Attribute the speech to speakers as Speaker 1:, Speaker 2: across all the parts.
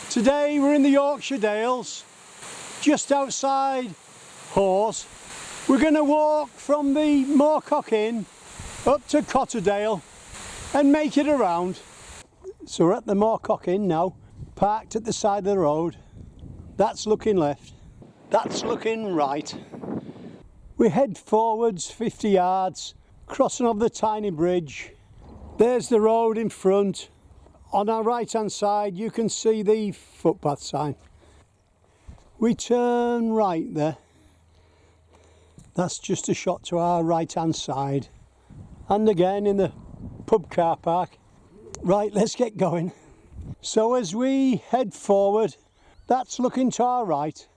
Speaker 1: Today we're in the Yorkshire Dales, just outside Hawes. We're going to walk from the Moorcock Inn up to Cotterdale and make it around. So we're at the Moorcock Inn now, parked at the side of the road. That's looking left, that's looking right. We head forwards 50 yards, crossing over the tiny bridge. There's the road in front. On our right hand side you can see the footpath sign. We turn right there. That's just a shot to our right hand side. And again in the pub car park. Right, let's get going. So as we head forward, that's looking to our right.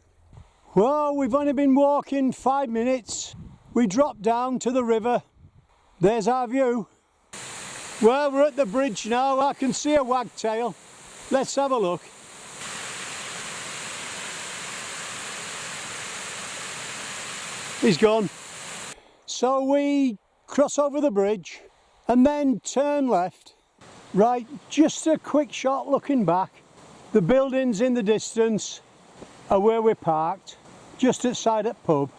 Speaker 1: Well, we've only been walking 5 minutes. We drop down to the river. There's our view. Well, we're at the bridge now. I can see a wagtail. Let's have a look. He's gone. So we cross over the bridge and then turn left. Right, just a quick shot looking back. The buildings in the distance are where we're parked, just outside that pub.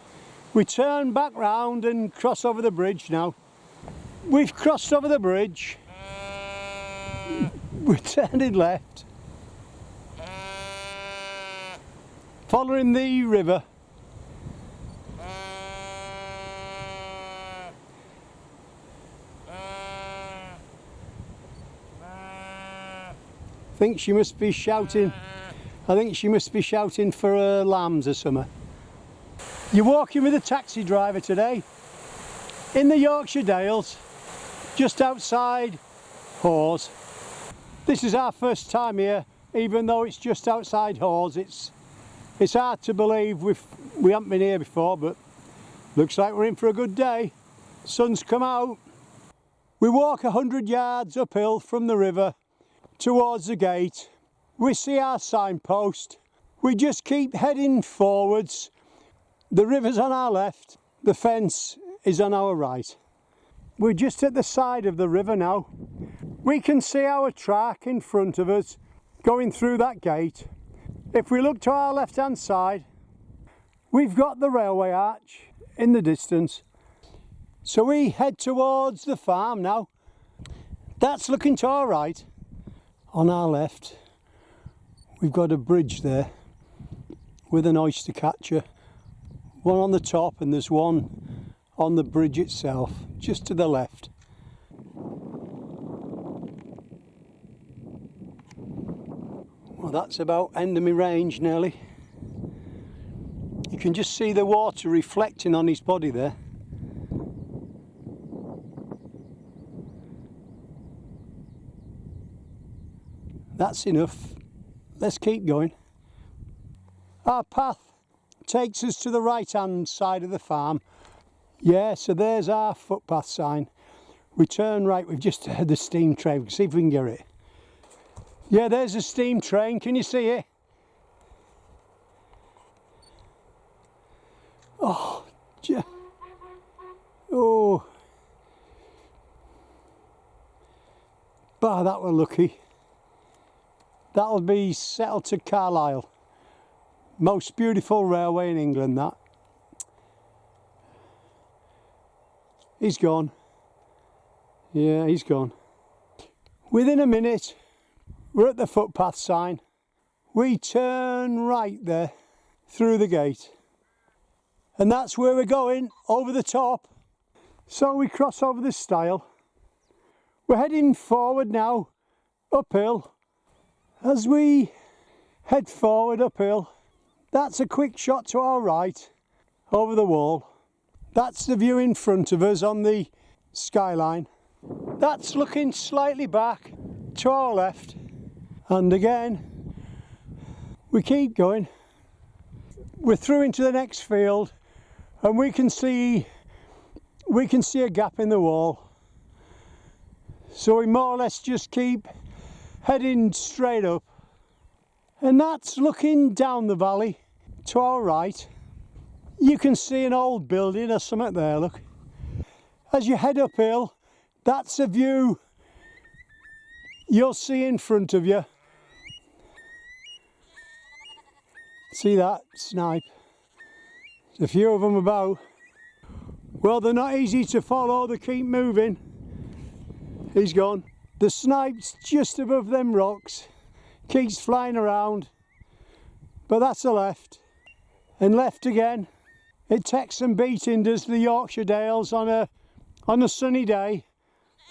Speaker 1: We turn back round and cross over the bridge now. We've crossed over the bridge. We're turning left, following the river. I think she must be shouting. I think she must be shouting for her lambs or something. You're walking with a taxi driver today in the Yorkshire Dales, just outside Hawes. This is our first time here, even though it's just outside Hawes. It's hard to believe we haven't been here before, but looks like we're in for a good day. Sun's come out. We walk 100 yards uphill from the river towards the gate. We see our signpost. We just keep heading forwards. The river's on our left, the fence is on our right. We're just at the side of the river now. We can see our track in front of us going through that gate. If we look to our left hand side, we've got the railway arch in the distance. So we head towards the farm now. That's looking to our right. On our left, we've got a bridge there with an oyster catcher. One on the top and there's one on the bridge itself, just to the left. Well, that's about end of my range nearly. You can just see the water reflecting on his body there. That's enough. Let's keep going. Our path takes us to the right hand side of the farm. Yeah, so there's our footpath sign. We turn right. We've just heard the steam train. We'll see if we can get it. Yeah, there's a steam train. Can you see it? Oh, oh. Bah, that were lucky. That'll be settled to Carlisle. Most beautiful railway in England, that. He's gone. Yeah, he's gone. Within a minute, we're at the footpath sign. We turn right there, through the gate. And that's where we're going, over the top. So we cross over the stile. We're heading forward now, uphill. As we head forward uphill, that's a quick shot to our right, over the wall. That's the view in front of us on the skyline. That's looking slightly back to our left. And again, we keep going. We're through into the next field and we can see a gap in the wall. So we more or less just keep heading straight up. And that's looking down the valley to our right. You can see an old building or something there, look. As you head uphill, that's a view you'll see in front of you. See that snipe? There's a few of them about. Well, they're not easy to follow, they keep moving. He's gone. The snipe's just above them rocks, keeps flying around, but that's a left. And left again. It takes some beating, does the Yorkshire Dales on a sunny day,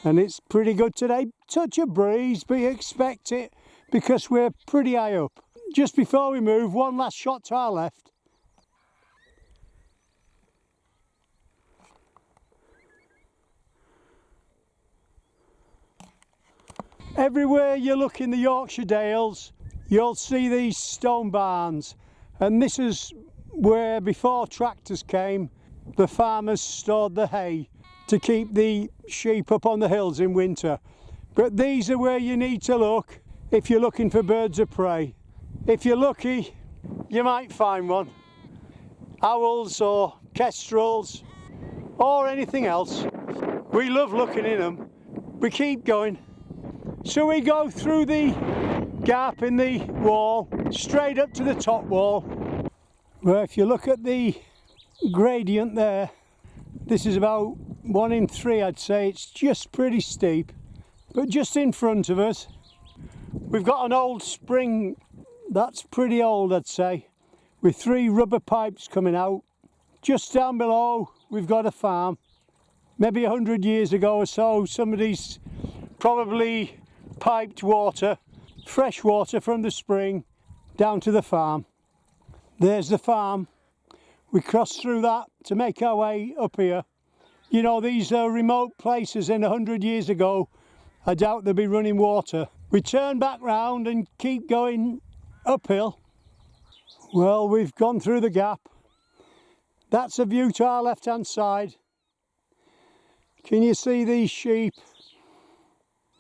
Speaker 1: and it's pretty good today. Touch of breeze, but you expect it because we're pretty high up. Just before we move, one last shot to our left. Everywhere you look in the Yorkshire Dales, you'll see these stone barns, and this is where, before tractors came, the farmers stored the hay to keep the sheep up on the hills in winter. But these are where you need to look if you're looking for birds of prey. If you're lucky, you might find one. Owls or kestrels or anything else. We love looking in them. We keep going. So we go through the gap in the wall, straight up to the top wall. Well, if you look at the gradient there, this is about 1 in 3, I'd say. It's just pretty steep. But just in front of us, we've got an old spring that's pretty old, I'd say, with 3 rubber pipes coming out. Just down below, we've got a farm. Maybe 100 years ago or so, somebody's probably piped water, fresh water from the spring, down to the farm. There's the farm. We cross through that to make our way up here. You know, these are remote places, and 100 years ago, I doubt they'd be running water. We turn back round and keep going uphill. Well, we've gone through the gap. That's a view to our left-hand side. Can you see these sheep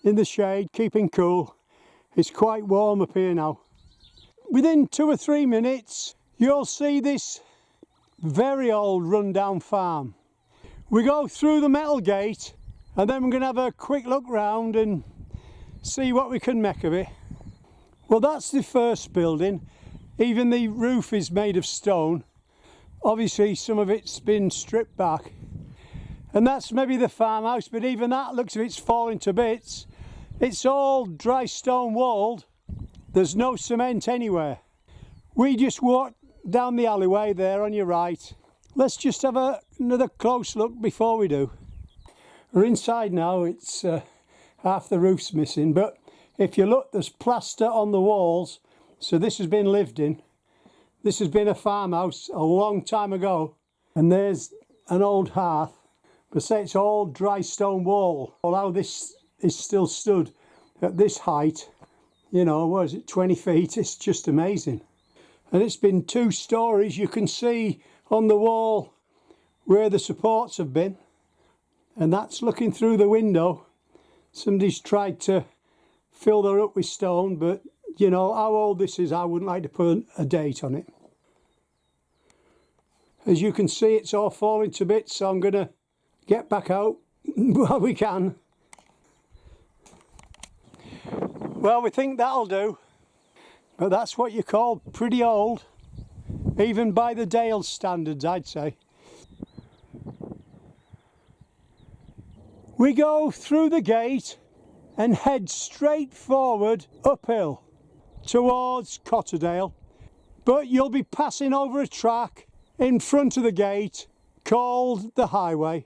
Speaker 1: in the shade, keeping cool? It's quite warm up here now. Within 2 or 3 minutes, you'll see this very old rundown farm. We go through the metal gate, and then we're going to have a quick look round and see what we can make of it. Well, that's the first building. Even the roof is made of stone. Obviously some of it's been stripped back. And that's maybe the farmhouse, but even that looks as if it's falling to bits. It's all dry stone walled. There's no cement anywhere. We just walk down the alleyway there on your right. Let's just have another close look before we do. We're inside now. It's half the roof's missing, but if you look, there's plaster on the walls, so this has been lived in. This has been a farmhouse a long time ago, and there's an old hearth, but say it's all dry stone wall. Although this is still stood at this height, you know, what is it, 20 feet, it's just amazing. And it's been 2 stories. You can see on the wall where the supports have been, and that's looking through the window. Somebody's tried to fill there up with stone, but you know how old this is, I wouldn't like to put a date on it. As you can see, it's all falling to bits, so I'm going to get back out while we can. Well, we think that'll do, but that's what you call pretty old, even by the Dales standards, I'd say. We go through the gate and head straight forward uphill towards Cotterdale, but you'll be passing over a track in front of the gate called the highway.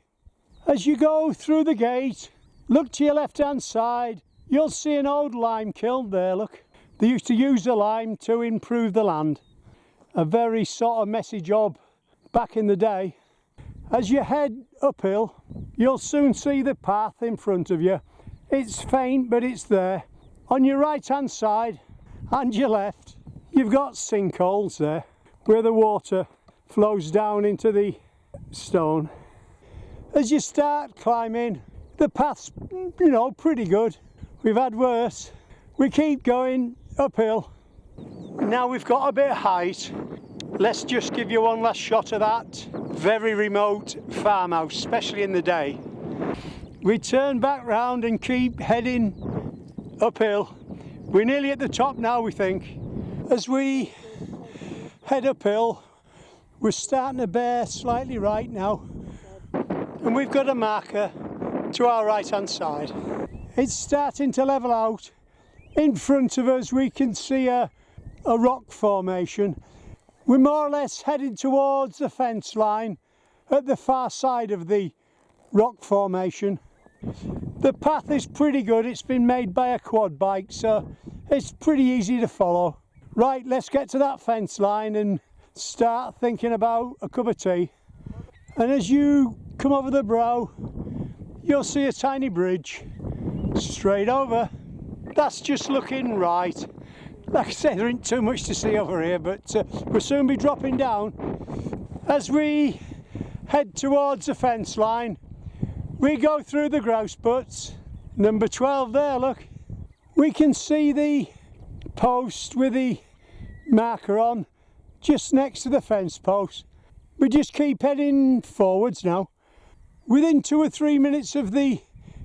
Speaker 1: As you go through the gate, look to your left hand side, you'll see an old lime kiln there, look. They used to use the lime to improve the land. A very sort of messy job back in the day. As you head uphill, you'll soon see the path in front of you. It's faint, but it's there. On your right hand side and your left, you've got sinkholes there where the water flows down into the stone. As you start climbing, the path's, you know, pretty good. We've had worse. We keep going uphill. Now we've got a bit of height. Let's just give you one last shot of that very remote farmhouse, especially in the day. We turn back round and keep heading uphill. We're nearly at the top now, we think. As we head uphill. We're starting to bear slightly right now, and we've got a marker to our right hand side. It's starting to level out. In front of us we can see a rock formation. We're more or less heading towards the fence line at the far side of the rock formation. The path is pretty good. It's been made by a quad bike, so it's pretty easy to follow. Right, let's get to that fence line and start thinking about a cup of tea. And as you come over the brow, you'll see a tiny bridge straight over. That's just looking right. Like I say, there ain't too much to see over here, but we'll soon be dropping down. As we head towards the fence line, we go through the grouse butts. Number 12 there, look. We can see the post with the marker on just next to the fence post. We just keep heading forwards now. Within 2 or 3 minutes of the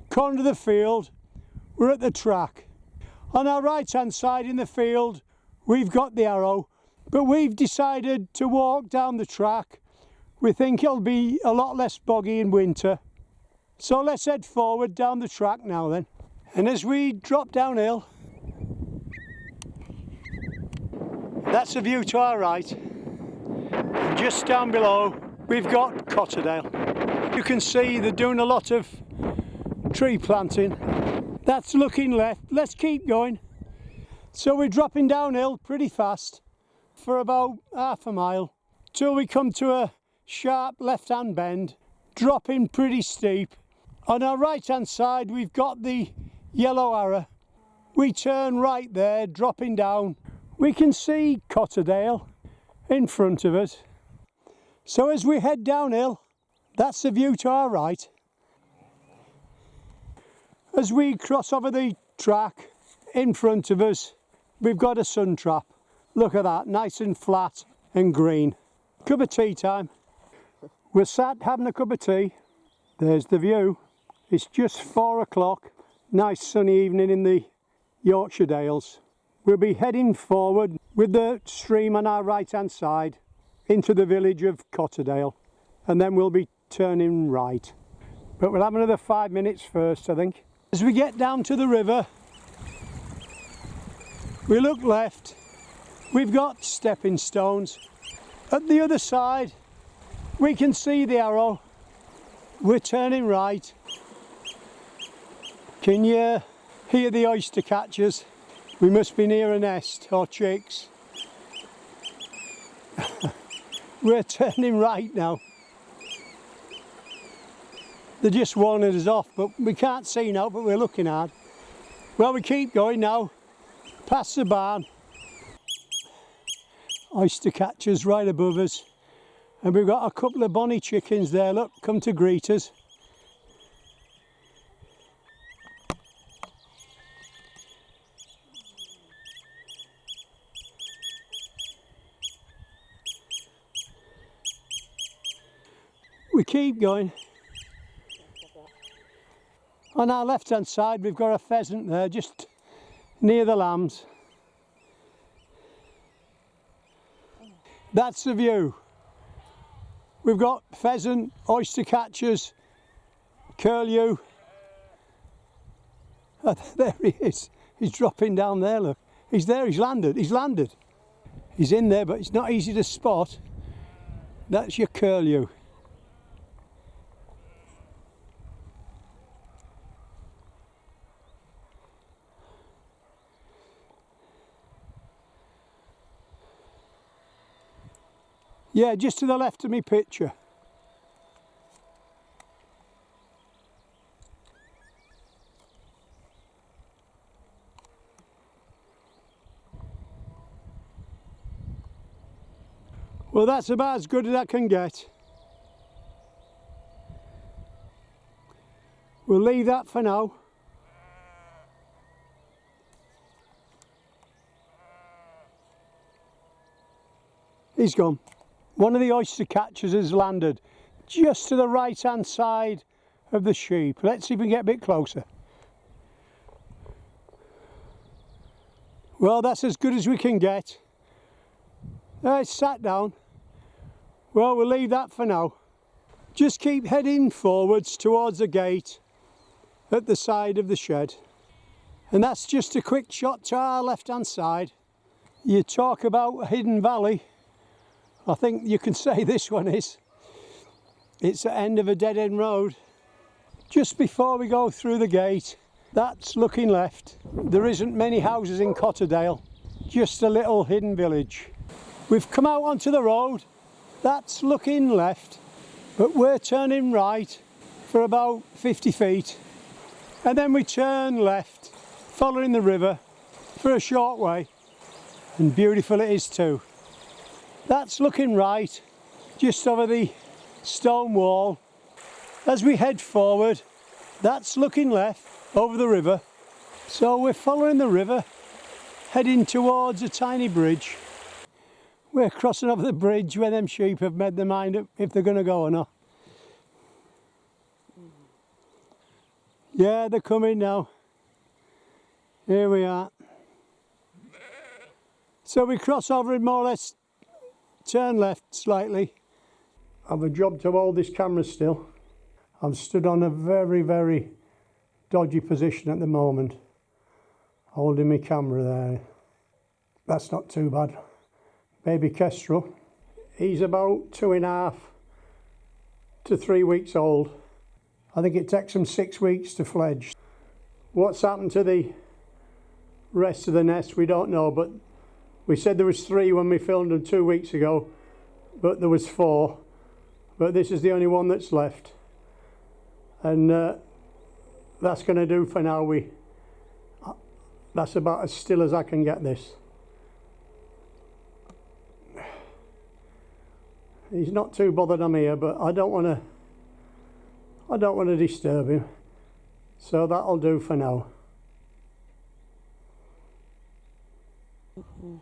Speaker 1: corner of the field, we're at the track. On our right hand side in the field, we've got the arrow, but we've decided to walk down the track. We think it'll be a lot less boggy in winter. So let's head forward down the track now then. And as we drop downhill, that's a view to our right. And just down below, we've got Cotterdale. You can see they're doing a lot of tree planting. That's looking left. Let's keep going. So we're dropping downhill pretty fast for about half a mile till we come to a sharp left-hand bend, dropping pretty steep. On our right-hand side, we've got the yellow arrow. We turn right there, dropping down. We can see Cotterdale in front of us. So as we head downhill, that's the view to our right. As we cross over the track, in front of us, we've got a sun trap. Look at that, nice and flat and green. Cup of tea time. We're sat having a cup of tea. There's the view. It's just 4 o'clock. Nice sunny evening in the Yorkshire Dales. We'll be heading forward with the stream on our right hand side into the village of Cotterdale, and then we'll be turning right. But we'll have another 5 minutes first, I think. As we get down to the river, we look left. We've got stepping stones. At the other side, we can see the arrow. We're turning right. Can you hear the oyster catchers? We must be near a nest or chicks. We're turning right now. They're just warning us off, but we can't see now, but we're looking hard. Well, we keep going now, past the barn. Oyster catchers right above us. And we've got a couple of bonny chickens there, look, come to greet us. We keep going. On our left hand side we've got a pheasant there just near the lambs. That's the view. We've got pheasant, oyster catchers, curlew. Oh, there he is. He's dropping down there, look. He's there, he's landed. He's in there, but it's not easy to spot. That's your curlew. Yeah, just to the left of me picture. Well, that's about as good as I can get. We'll leave that for now. He's gone. One of the oyster catchers has landed just to the right hand side of the sheep. Let's see if we can get a bit closer. Well, that's as good as we can get. It's sat down. Well, we'll leave that for now. Just keep heading forwards towards the gate at the side of the shed. And that's just a quick shot to our left hand side. You talk about a hidden valley. I think you can say this one is. It's the end of a dead end road. Just before we go through the gate, that's looking left. There isn't many houses in Cotterdale, just a little hidden village. We've come out onto the road, that's looking left, but we're turning right for about 50 feet. And then we turn left, following the river for a short way. And beautiful it is too. That's looking right, just over the stone wall. As we head forward, that's looking left over the river. So we're following the river, heading towards a tiny bridge. We're crossing over the bridge where them sheep have made their mind up if they're going to go or not. Yeah, they're coming now. Here we are. So we cross over and more or less turn left slightly. I've a job to hold this camera still. I'm stood on a very, very dodgy position at the moment, holding my camera there. That's not too bad. Baby Kestrel, he's about 2.5 to 3 weeks old. I think it takes him 6 weeks to fledge. What's happened to the rest of the nest we don't know, but we said there was 3 when we filmed them 2 weeks ago, but there was 4. But this is the only one that's left. And that's going to do for now. That's about as still as I can get this. He's not too bothered I'm here, but I don't want to disturb him. So that'll do for now.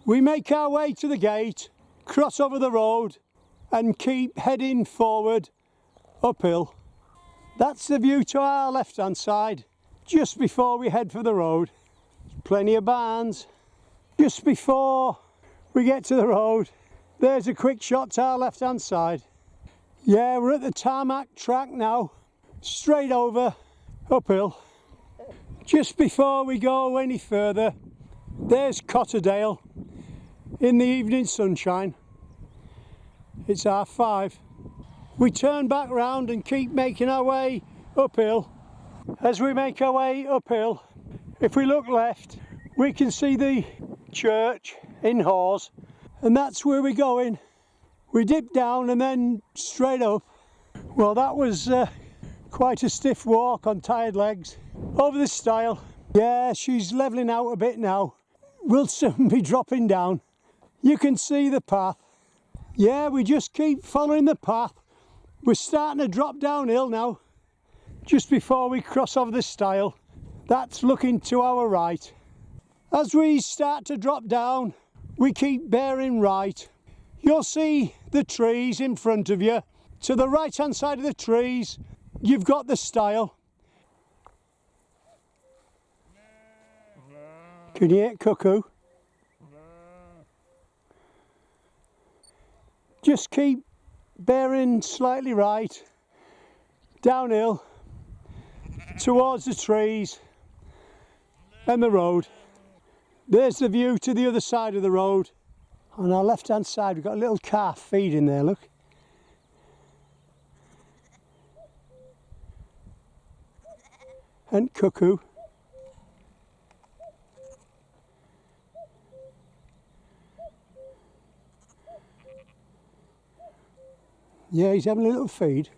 Speaker 1: We make our way to the gate, cross over the road and keep heading forward uphill. That's the view to our left hand side, just before we head for the road. Plenty of barns. Just before we get to the road, there's a quick shot to our left hand side. Yeah, we're at the tarmac track now, straight over, uphill. Just before we go any further, there's Cotterdale in the evening sunshine. It's 5:30. We turn back round and keep making our way uphill. As we make our way uphill, if we look left, we can see the church in Hawes, and that's where we're going. We dip down and then straight up. Well, that was quite a stiff walk on tired legs. Over the stile. Yeah, she's levelling out a bit now. We'll soon be dropping down. You can see the path. Yeah, we just keep following the path. We're starting to drop downhill now, just before we cross over the stile. That's looking to our right. As we start to drop down, we keep bearing right. You'll see the trees in front of you. To the right hand side of the trees, you've got the stile. Can you hear cuckoo? Just keep bearing slightly right, downhill, towards the trees and the road. There's the view to the other side of the road. On our left hand side we've got a little calf feeding there, look. And cuckoo. Yeah, he's having a little feed.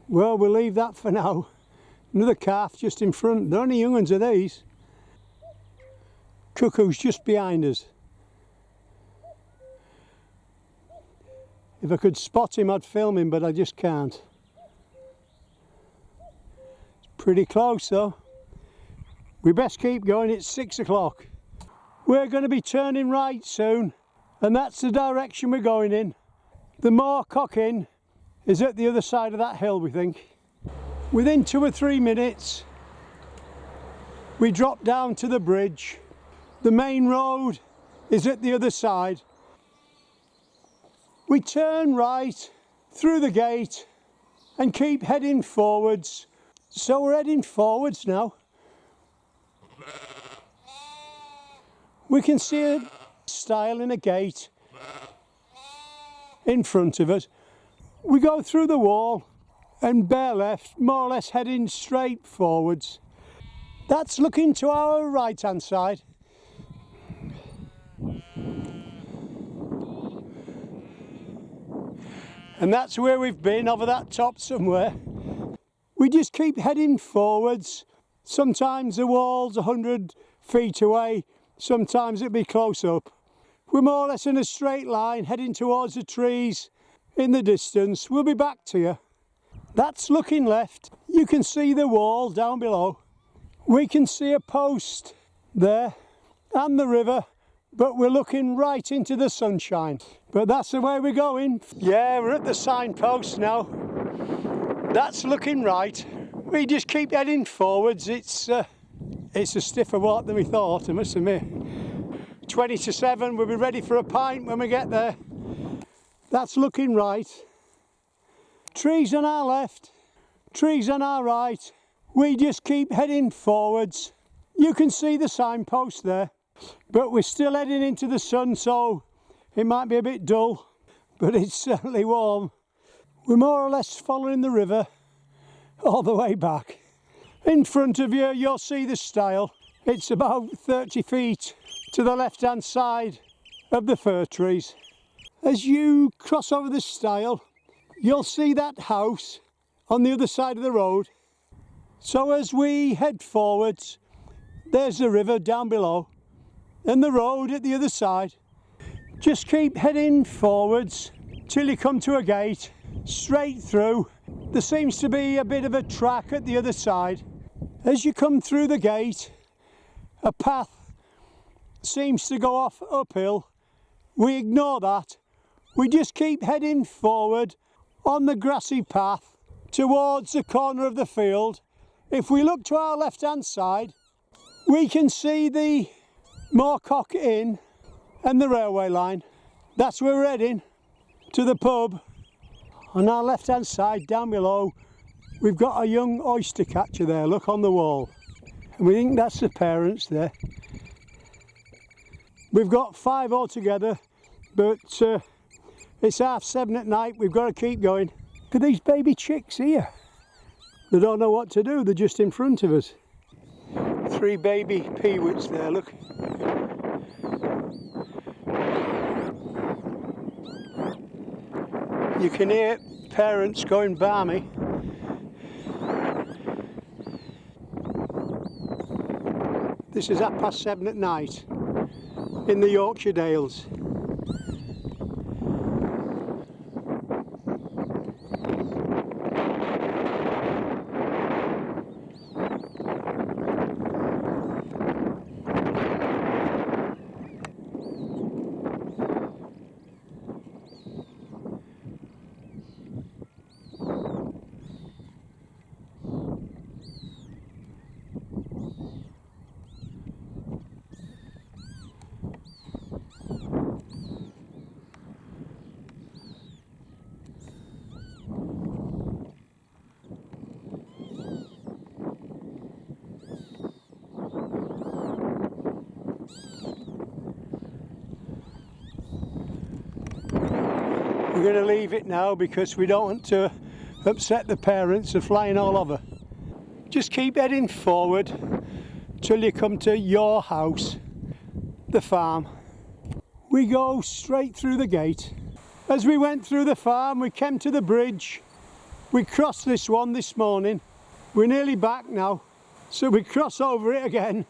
Speaker 1: Well, we'll leave that for now. Another calf just in front. They're only young ones of these. Cuckoo's just behind us. If I could spot him, I'd film him, but I just can't. It's pretty close though. We best keep going, it's 6 o'clock. We're going to be turning right soon, and that's the direction we're going in. The Moorcock Inn is at the other side of that hill, we think. Within 2 or 3 minutes, we drop down to the bridge. The main road is at the other side. We turn right through the gate and keep heading forwards. So we're heading forwards now. We can see a stile in a gate in front of us. We go through the wall and bear left, more or less heading straight forwards. That's looking to our right hand side. And that's where we've been, over that top somewhere. We just keep heading forwards. Sometimes the wall's 100 feet away, sometimes it'll be close up. We're more or less in a straight line, heading towards the trees in the distance. We'll be back to you. That's looking left. You can see the wall down below. We can see a post there and the river, but we're looking right into the sunshine. But that's the way we're going. Yeah, we're at the signpost now. That's looking right. We just keep heading forwards. It's a stiffer walk than we thought, I must admit. 20 to 7, we'll be ready for a pint when we get there. That's looking right. Trees on our left, trees on our right. We just keep heading forwards. You can see the signpost there, but we're still heading into the sun, so it might be a bit dull, but it's certainly warm. We're more or less following the river all the way back. In front of you, you'll see the stile. It's about 30 feet to the left-hand side of the fir trees. As you cross over the stile, you'll see that house on the other side of the road. So as we head forwards, there's the river down below and the road at the other side. Just keep heading forwards till you come to a gate, straight through. There seems to be a bit of a track at the other side. As you come through the gate, a path seems to go off uphill. We ignore that. We just keep heading forward on the grassy path towards the corner of the field. If we look to our left hand side, we can see the Moorcock Inn and the railway line. That's where we're heading, to the pub. On our left hand side down below, we've got a young oyster catcher there, look, on the wall. And we think that's the parents there. We've got 5 altogether, but it's 7:30 at night, we've got to keep going. Look at these baby chicks here. They don't know what to do, they're just in front of us. 3 baby peewits there, look. You can hear parents going balmy. This is 7:30 at night in the Yorkshire Dales. We're going to leave it now because we don't want to upset the parents. They're flying all over. Just keep heading forward till you come to your house, the farm. We go straight through the gate. As we went through the farm, we came to the bridge. We crossed this one this morning. We're nearly back now, so we cross over it again.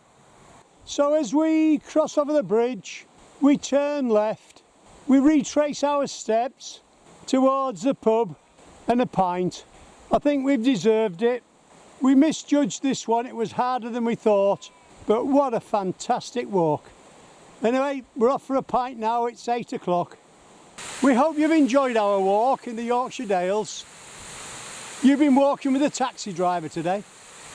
Speaker 1: So as we cross over the bridge, we turn left. We retrace our steps towards the pub and a pint. I think we've deserved it. We misjudged this one, it was harder than we thought. But what a fantastic walk. Anyway, we're off for a pint now. It's 8 o'clock. We hope you've enjoyed our walk in the Yorkshire Dales. You've been walking with a taxi driver today.